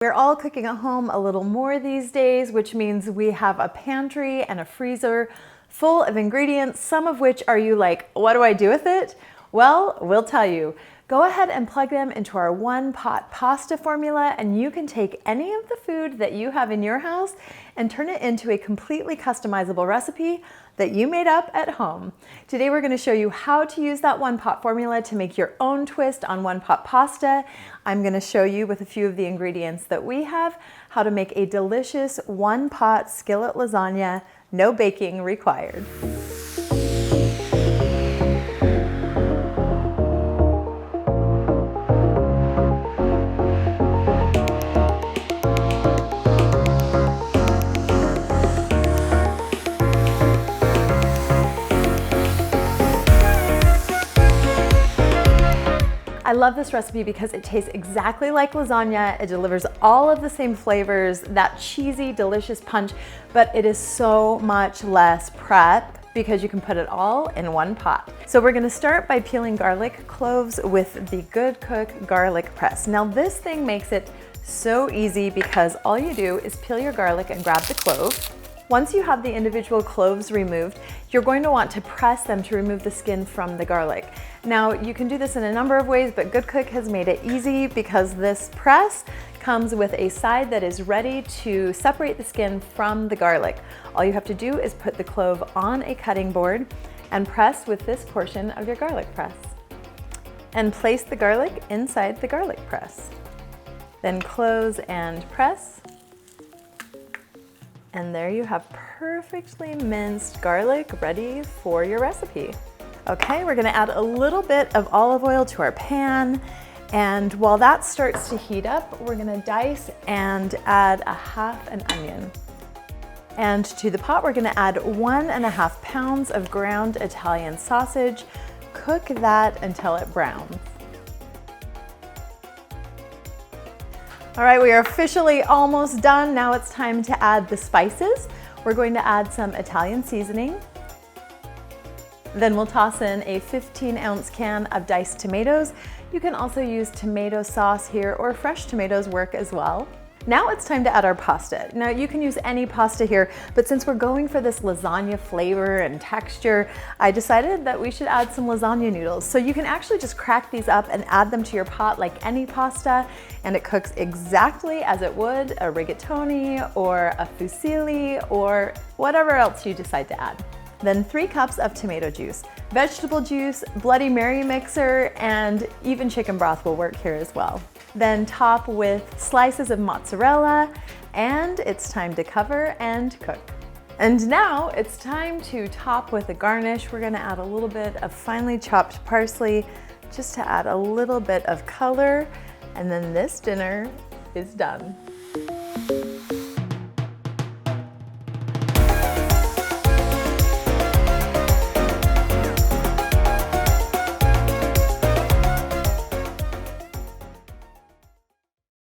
We're all cooking at home a little more these days, which means we have a pantry and a freezer full of ingredients, some of which are you like, what do I do with it? Well, we'll tell you. Go ahead and plug them into our one pot pasta formula, and you can take any of the food that you have in your house and turn it into a completely customizable recipe that you made up at home. Today we're going to show you how to use that one pot formula to make your own twist on one pot pasta. I'm going to show you with a few of the ingredients that we have how to make a delicious one pot skillet lasagna, no baking required. I love this recipe because it tastes exactly like lasagna. It delivers all of the same flavors, that cheesy, delicious punch, but it is so much less prep because you can put it all in one pot. So we're gonna start by peeling garlic cloves with the GoodCook garlic press. Now this thing makes it so easy because all you do is peel your garlic and grab the clove. Once you have the individual cloves removed, you're going to want to press them to remove the skin from the garlic. Now, you can do this in a number of ways, but GoodCook has made it easy because this press comes with a side that is ready to separate the skin from the garlic. All you have to do is put the clove on a cutting board and press with this portion of your garlic press. And place the garlic inside the garlic press. Then close and press. And there you have perfectly minced garlic ready for your recipe. Okay, we're gonna add a little bit of olive oil to our pan. And while that starts to heat up, we're gonna dice and add a half an onion. And to the pot, we're gonna add 1.5 pounds of ground Italian sausage. Cook that until it browns. All right, we are officially almost done. Now it's time to add the spices. We're going to add some Italian seasoning. Then we'll toss in a 15-ounce can of diced tomatoes. You can also use tomato sauce here, or fresh tomatoes work as well. Now it's time to add our pasta. Now you can use any pasta here, but since we're going for this lasagna flavor and texture, I decided that we should add some lasagna noodles. So you can actually just crack these up and add them to your pot like any pasta, and it cooks exactly as it would a rigatoni or a fusilli or whatever else you decide to add. Then 3 cups of tomato juice, vegetable juice, Bloody Mary mixer, and even chicken broth will work here as well. Then top with slices of mozzarella, and it's time to cover and cook. And now it's time to top with a garnish. We're gonna add a little bit of finely chopped parsley just to add a little bit of color, and then this dinner is done.